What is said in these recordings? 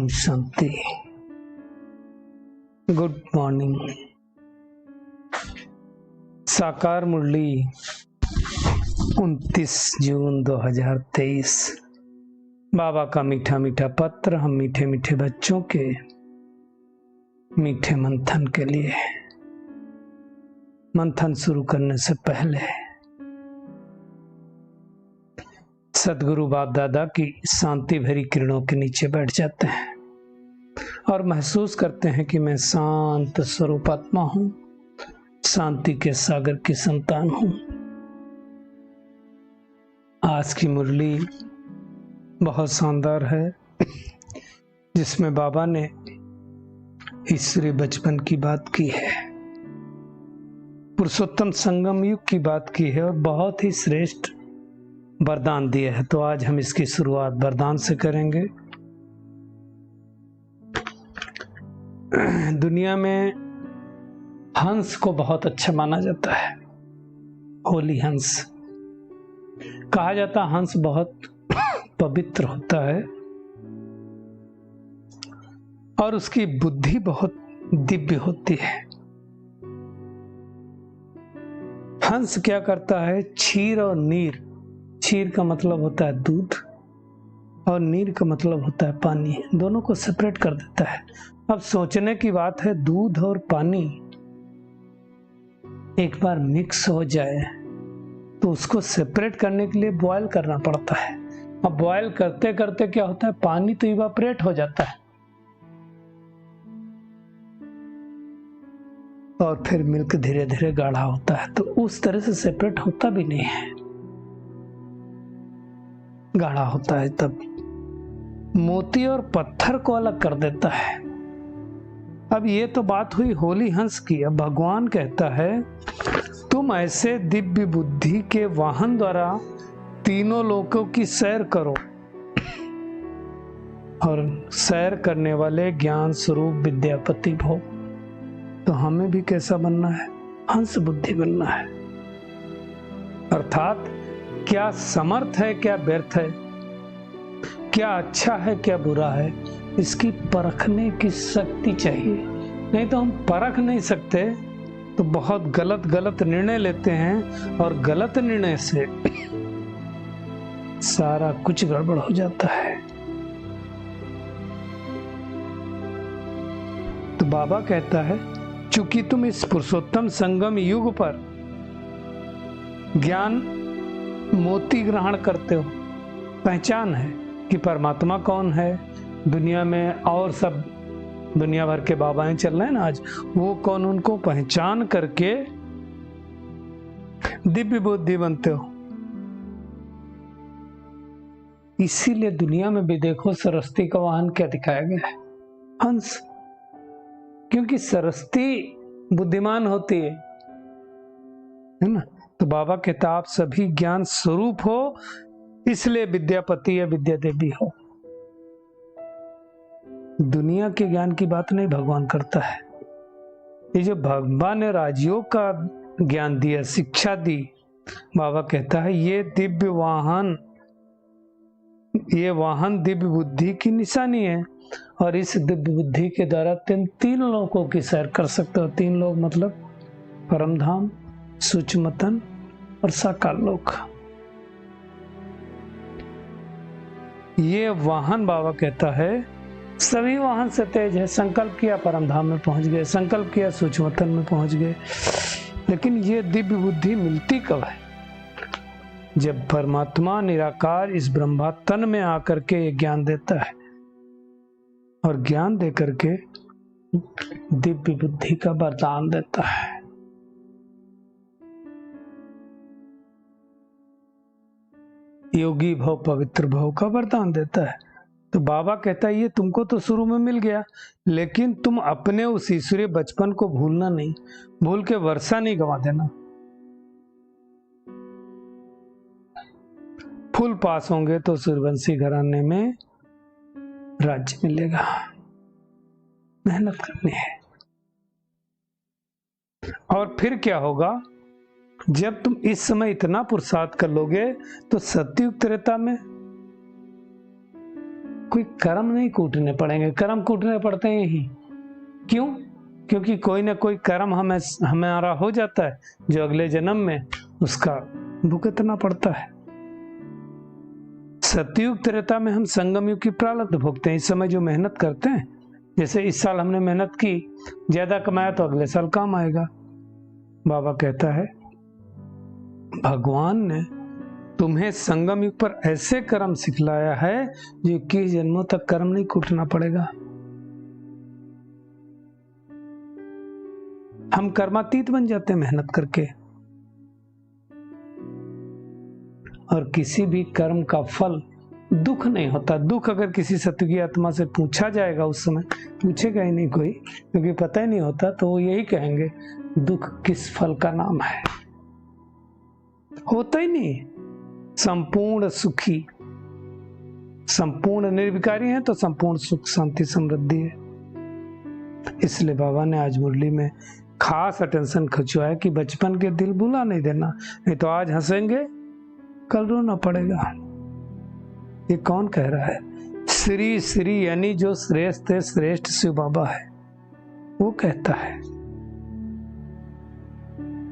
Om Shanti. Good morning. साकार मुरली 29 जून 2023। बाबा का मीठा मीठा पत्र हम मीठे मीठे बच्चों के मीठे मंथन के लिए। मंथन शुरू करने से पहले सदगुरु बाप दादा की शांति भरी किरणों के नीचे बैठ जाते हैं और महसूस करते हैं कि मैं शांत स्वरूप आत्मा हूं, शांति के सागर की संतान हूं। आज की मुरली बहुत शानदार है, जिसमें बाबा ने ईश्वरीय बचपन की बात की है, पुरुषोत्तम संगम युग की बात की है और बहुत ही श्रेष्ठ वरदान दिए है। तो आज हम इसकी शुरुआत वरदान से करेंगे। दुनिया में हंस को बहुत अच्छा माना जाता है। होली हंस कहा जाता है। हंस बहुत पवित्र होता है और उसकी बुद्धि बहुत दिव्य होती है। हंस क्या करता है? क्षीर और नीर, क्षीर का मतलब होता है दूध और नीर का मतलब होता है पानी, दोनों को सेपरेट कर देता है। अब सोचने की बात है, दूध और पानी एक बार मिक्स हो जाए तो उसको सेपरेट करने के लिए बॉयल करना पड़ता है। अब बॉयल करते करते क्या होता है, पानी तो इवापोरेट हो जाता है और फिर मिल्क धीरे धीरे गाढ़ा होता है। तो उस तरह से सेपरेट होता भी नहीं है, गाढ़ा होता है। तब मोती और पत्थर को अलग कर देता है। अब ये तो बात हुई होली हंस की। अब भगवान कहता है, तुम ऐसे दिव्य बुद्धि के वाहन द्वारा तीनों लोकों की सैर करो और सैर करने वाले ज्ञान स्वरूप विद्यापति भो। तो हमें भी कैसा बनना है? हंस बुद्धि बनना है। अर्थात क्या समर्थ है, क्या व्यर्थ है, क्या अच्छा है, क्या बुरा है, इसकी परखने की शक्ति चाहिए। नहीं तो हम परख नहीं सकते, तो बहुत गलत गलत निर्णय लेते हैं और गलत निर्णय से सारा कुछ गड़बड़ हो जाता है। तो बाबा कहता है, चूंकि तुम इस पुरुषोत्तम संगम युग पर ज्ञान मोती ग्रहण करते हो, पहचान है कि परमात्मा कौन है दुनिया में, और सब दुनिया भर के बाबाएं चल रहे हैं ना आज, वो कौन, उनको पहचान करके दिव्य बुद्धि बनते हो। इसीलिए दुनिया में भी देखो, सरस्वती का वाहन क्या दिखाया गया है? हंस। क्योंकि सरस्वती बुद्धिमान होती है ना। तो बाबा कहता, आप सभी ज्ञान स्वरूप हो, इसलिए विद्यापति या विद्या देवी हो। दुनिया के ज्ञान की बात नहीं भगवान करता है। ये जो भगवान ने राजयोग का ज्ञान दिया, शिक्षा दी, बाबा कहता है ये दिव्य वाहन, ये वाहन दिव्य बुद्धि की निशानी है और इस दिव्य बुद्धि के द्वारा तीन लोगों की सैर कर सकते हो। तीन लोग मतलब परमधाम, सूक्ष्मतन और साकार लोक। ये वाहन बाबा कहता है सभी वाहन से तेज है। संकल्प किया परमधाम में पहुंच गए, संकल्प किया सूक्ष्मतन में पहुंच गए। लेकिन ये दिव्य बुद्धि मिलती कब है? जब परमात्मा निराकार इस ब्रह्मा तन में आकर के ये ज्ञान देता है और ज्ञान दे करके दिव्य बुद्धि का वरदान देता है। योगी भव, पवित्र भव का वरदान देता है। तो बाबा कहता है, ये तुमको तो शुरू में मिल गया, लेकिन तुम अपने उस ईश्वरीय बचपन को भूलना नहीं, भूल के वर्षा नहीं गवा देना। फुल पास होंगे तो सूर्यवंशी घराने में राज्य मिलेगा। मेहनत करनी है। और फिर क्या होगा? जब तुम इस समय इतना पुरुषार्थ कर लोगे तो सतयुग त्रेता में कोई कर्म नहीं कूटने पड़ेंगे। कर्म कूटने पड़ते हैं यही, क्यों? क्योंकि कोई ना कोई कर्म हमारा हो जाता है जो अगले जन्म में उसका भुगतना पड़ता है। सतयुग त्रेता में हम संगम युग की प्रारब्ध भोगते हैं। इस समय जो मेहनत करते हैं, जैसे इस साल हमने मेहनत की, ज्यादा कमाया तो अगले साल काम आएगा। बाबा कहता है भगवान ने तुम्हें संगम युग पर ऐसे कर्म सिखलाया है जो 21 जन्मों तक कर्म नहीं कूटना पड़ेगा। हम कर्मातीत बन जाते हैं मेहनत करके, और किसी भी कर्म का फल दुख नहीं होता। दुख अगर किसी सतयुगी आत्मा से पूछा जाएगा, उस समय पूछेगा ही नहीं कोई, क्योंकि पता ही नहीं होता, तो वो यही कहेंगे दुख किस फल का नाम है। होता ही नहीं। संपूर्ण सुखी, संपूर्ण निर्विकारी है तो संपूर्ण सुख शांति समृद्धि है। इसलिए बाबा ने आज मुरली में खास अटेंशन खिंचवाया कि बचपन के दिल भुला नहीं देना, नहीं तो आज हंसेंगे कल रोना पड़ेगा। ये कौन कह रहा है? श्री श्री यानी जो श्रेष्ठ श्रेष्ठ शिव बाबा है, वो कहता है।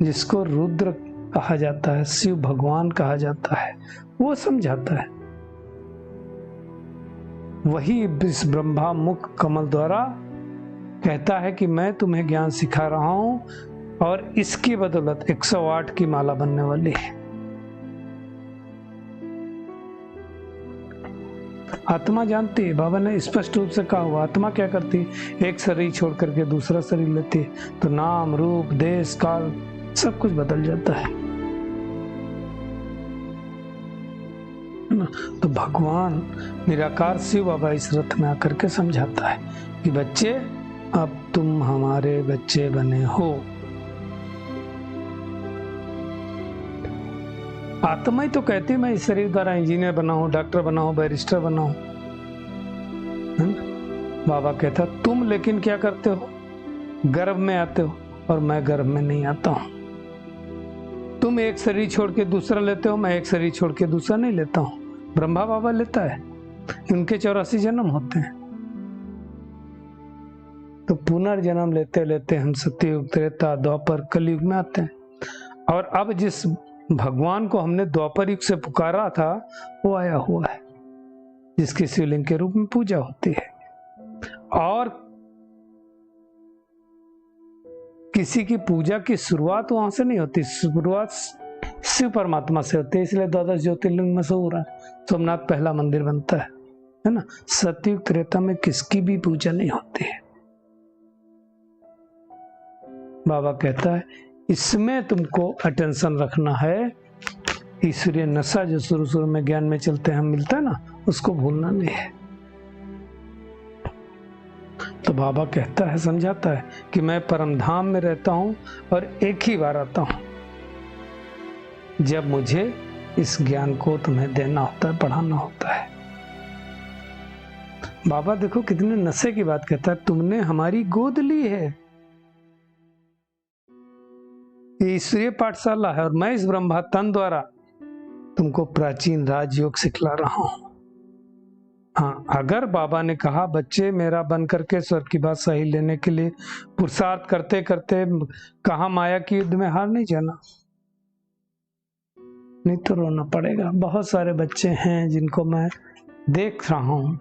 जिसको रुद्र कहा जाता है, शिव भगवान कहा जाता है, वो समझाता है। वही इस ब्रह्मा मुख कमल द्वारा कहता है कि मैं तुम्हें ज्ञान सिखा रहा हूं और इसकी बदौलत 108 की माला बनने वाली है। आत्मा जानती है, बाबा ने स्पष्ट रूप से कहा हुआ। आत्मा क्या करती है? एक शरीर छोड़ करके दूसरा शरीर लेती है, तो नाम रूप देश काल सब कुछ बदल जाता है ना। तो भगवान निराकार शिव बाबा इस रथ में आकर के समझाता है कि बच्चे, अब तुम हमारे बच्चे बने हो। आत्मा ही तो कहती है मैं इस शरीर द्वारा इंजीनियर बना हूं, डॉक्टर बना हूं, बैरिस्टर बना हूं। बाबा कहता तुम लेकिन क्या करते हो? गर्भ में आते हो और मैं गर्भ में नहीं आता हूं। तुम एक शरीर छोड़ के दूसरा लेते हो, मैं एक शरीर छोड़ के दूसरा नहीं लेता हूं। ब्रह्मा बाबा लेता है, उनके 84 जन्म होते हैं। तो पुनर्जन्म लेते लेते हम सत्ययुग त्रेता द्वापर कलयुग में आते हैं। और अब जिस भगवान को हमने द्वापर युग से पुकारा था, वो आया हुआ है, जिसकी शिवलिंग के रूप में पूजा होती है। और किसी की पूजा की शुरुआत वहां से नहीं होती, शुरुआत शिव परमात्मा से होती है। इसलिए 12 ज्योतिर्लिंग मशहूर है। सोमनाथ पहला मंदिर बनता है ना। सतयुग त्रेता में किसकी भी पूजा नहीं होती है। बाबा कहता है इसमें तुमको अटेंशन रखना है। ईश्वरीय नशा जो शुरू शुरू में ज्ञान में चलते हैं, हम मिलता है ना, उसको भूलना नहीं है। तो बाबा कहता है, समझाता है कि मैं परम धाम में रहता हूं और एक ही बार आता हूं जब मुझे इस ज्ञान को तुम्हें देना होता है, पढ़ाना होता है। बाबा देखो कितने नशे की बात कहता है। तुमने हमारी गोद ली है, ये ईश्वरीय पाठशाला है और मैं इस ब्रह्मा तन द्वारा तुमको प्राचीन राजयोग सिखला रहा हूं। हाँ, अगर बाबा ने कहा बच्चे मेरा बन करके स्वर्ग की बात सही लेने के लिए पुरुषार्थ करते करते कहा माया की युद्ध में हार नहीं जाना, नहीं तो रोना पड़ेगा। बहुत सारे बच्चे हैं जिनको मैं देख रहा हूं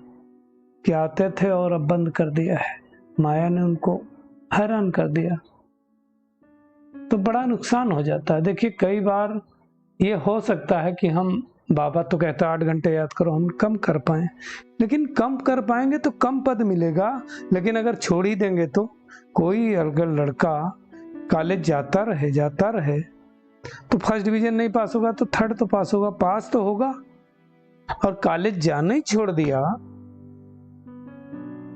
कि आते थे और अब बंद कर दिया है, माया ने उनको हैरान कर दिया, तो बड़ा नुकसान हो जाता है। देखिए कई बार ये हो सकता है कि हम, बाबा तो कहता है 8 घंटे याद करो, हम कम कर पाए, लेकिन कम कर पाएंगे तो कम पद मिलेगा। लेकिन अगर छोड़ ही देंगे तो कोई अगर लड़का कॉलेज जाता रहे तो फर्स्ट डिवीजन नहीं पास होगा तो थर्ड तो पास होगा, पास तो होगा। और कॉलेज जाना ही छोड़ दिया,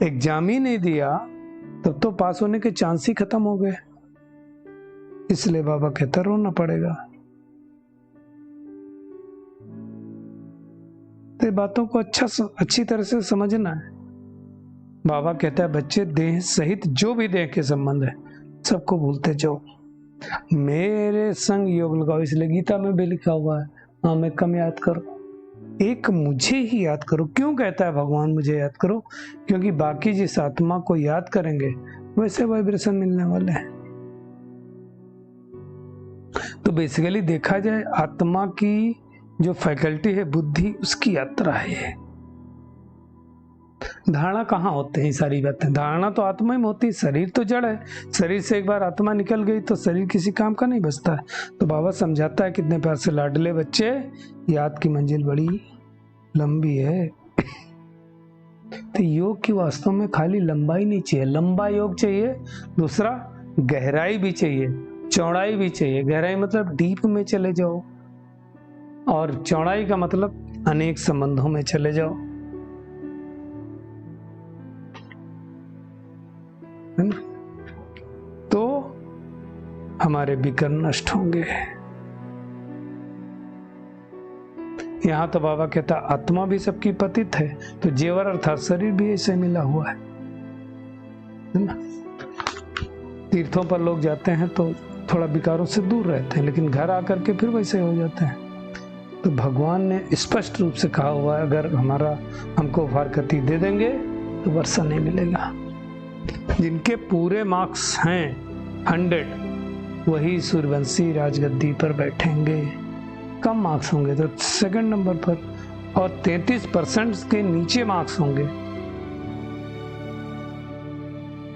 एग्जाम ही नहीं दिया, तब तो पास होने के चांस ही खत्म हो गए। इसलिए बाबा कहता रोना पड़ेगा। तो बातों को अच्छी तरह से समझना है। बाबा कहता है बच्चे देह सहित जो भी देह के संबंध है सबको भूलते जाओ, मेरे संग योग लगाओ। इसलिए गीता में भी लिखा हुआ है, हाँ मैं कम याद करो। एक मुझे ही याद करो। क्यों कहता है भगवान मुझे याद करो? क्योंकि बाकी जिस आत्मा को याद करेंगे वैसे वाइब्रेशन मिलने वाले हैं। तो बेसिकली देखा जाए, आत्मा की जो फैकल्टी है, बुद्धि, उसकी यात्रा है। धारणा कहाँ होते हैं सारी बातें? धारणा तो आत्मा में होती है, शरीर तो जड़ है। शरीर से एक बार आत्मा निकल गई तो शरीर किसी काम का नहीं बचता है। तो बाबा समझाता है कितने प्यार से, लाडले बच्चे, याद की मंजिल बड़ी लंबी है। तो योग की वास्तव में खाली लंबाई नहीं चाहिए, लंबा योग चाहिए। दूसरा, गहराई भी चाहिए, चौड़ाई भी चाहिए। गहराई मतलब डीप में चले जाओ, और चौड़ाई का मतलब अनेक संबंधों में चले जाओ, है ना? तो हमारे विकर्म नष्ट होंगे। यहां तो बाबा कहता आत्मा भी सबकी पतित है, तो जेवर अर्थात शरीर भी ऐसे मिला हुआ है ना? तीर्थों पर लोग जाते हैं तो थोड़ा विकारों से दूर रहते हैं, लेकिन घर आकर के फिर वैसे हो जाते हैं। तो भगवान ने स्पष्ट रूप से कहा हुआ है, अगर हमको फारकती दे देंगे तो वर्षा नहीं मिलेगा। जिनके पूरे मार्क्स हैं 100, वही सूर्यवंशी राजगद्दी पर बैठेंगे। कम मार्क्स होंगे तो सेकंड नंबर पर, और 33% के नीचे मार्क्स होंगे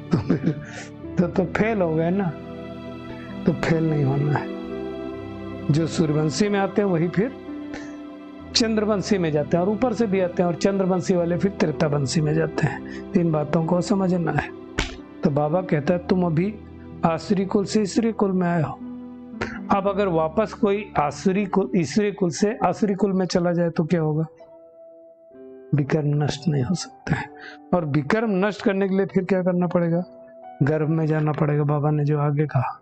तो फिर तो फेल हो गए ना। तो फेल नहीं होना है। जो सूर्यवंशी में आते हैं वही फिर चंद्रवंशी में जाते हैं, और ऊपर से भी आते हैं, और चंद्रवंशी वाले फिर त्रेतावंशी में जाते हैं। इन बातों को समझना है। तो बाबा कहता है तुम अभी आसुरी कुल से ईश्वरी कुल में आए हो। अब अगर वापस कोई आसुरी कुल ईश्वरी कुल से आसुरी कुल में चला जाए तो क्या होगा? विकर्म नष्ट नहीं हो सकते हैं। और विकर्म नष्ट करने के लिए फिर क्या करना पड़ेगा? गर्भ में जाना पड़ेगा। बाबा ने जो आगे कहा,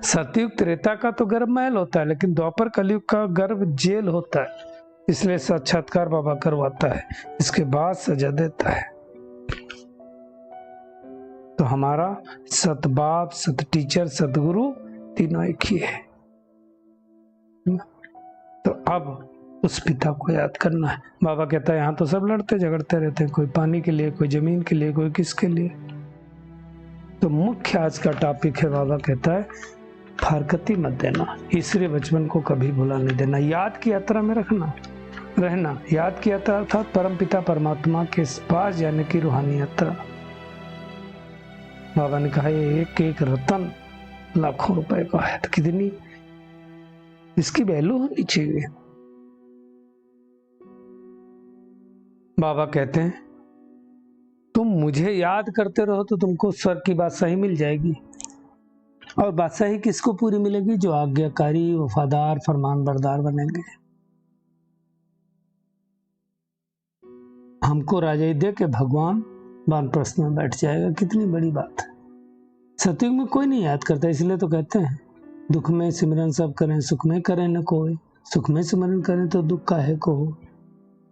सतयुग त्रेता का तो गर्भ महल होता है, लेकिन द्वापर कलयुग का गर्भ जेल होता है। इसलिए साक्षात्कार बाबा करवाता है, इसके बाद सजा देता है। तो हमारा सत बाप, सत टीचर, सतगुरु तीनों एक ही है। तो अब उस पिता को याद करना है। बाबा कहता है यहाँ तो सब लड़ते झगड़ते रहते हैं, कोई पानी के लिए, कोई जमीन के लिए, कोई किसके लिए। तो मुख्य आज का टॉपिक है, बाबा कहता है फारकती मत देना, ईश्वरीय बचपन को कभी भुला नहीं देना, याद की यात्रा में रहना। याद की यात्रा अर्थात परमपिता परमात्मा के पास जाने की रूहानी यात्रा। बाबा ने कहा ये एक एक रतन लाखों रुपए का है, तो कितनी इसकी वैल्यू होनी चाहिए। बाबा कहते हैं तुम मुझे याद करते रहो तो तुमको स्वर्ग की बादशाही मिल जाएगी। और बादशाही किसको पूरी मिलेगी? जो आज्ञाकारी, वफादार, फरमानबरदार बनेंगे। हमको राजाई दे के भगवान वानप्रस्थ में बैठ जाएगा, कितनी बड़ी बात है। सतयुग में कोई नहीं याद करता, इसलिए तो कहते हैं दुख में सिमरन सब करें, सुख में करें न कोई। सुख में सिमरन करें तो दुख काहे को हो।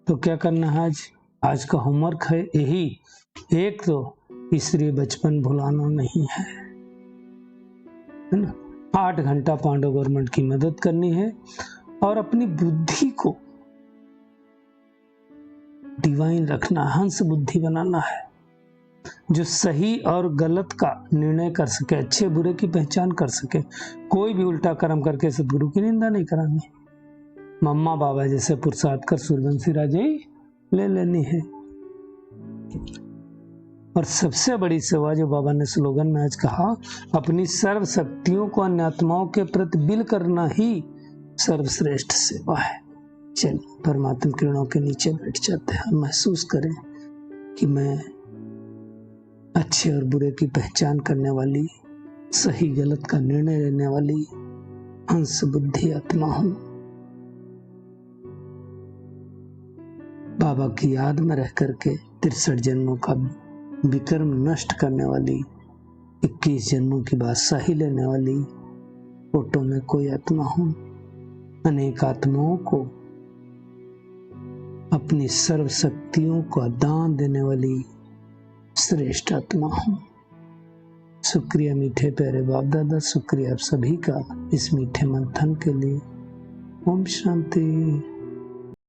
तो क्या करना है आज का होमवर्क है यही, एक तो ईश्वरीय बचपन भुलाना नहीं है ना। 8 घंटा पांडव गवर्नमेंट की मदद करनी है, और अपनी बुद्धि को डिवाइन रखना, हंस बुद्धि बनाना है, जो सही और गलत का निर्णय कर सके, अच्छे बुरे की पहचान कर सके। कोई भी उल्टा कर्म करके सदगुरु की निंदा नहीं करानी। मम्मा बाबा जैसे पुरुषार्थ कर सूर्यवंशी राजाई ले लेनी है। और सबसे बड़ी सेवा जो बाबा ने स्लोगन में आज कहा, अपनी सर्व शक्तियों को अन्य आत्माओं के प्रति बिल करना ही सर्वश्रेष्ठ सेवा है। चलिए परमात्मा किरणों के नीचे बैठ जाते हैं, महसूस करें कि मैं अच्छे और बुरे की पहचान करने वाली, सही गलत का निर्णय लेने वाली हंस बुद्धि आत्मा हूं। बाबा की याद में रह करके 63 जन्मों का विकर्म नष्ट करने वाली, 21 जन्मों की बादशाही लेने वाली फोटो में कोई आत्मा हूं। अनेक आत्माओं को अपनी सर्व शक्तियों का दान देने वाली श्रेष्ठ आत्मा हूं। शुक्रिया मीठे प्यारे बाप दादा, शुक्रिया आप सभी का इस मीठे मंथन के लिए। ओम शांति।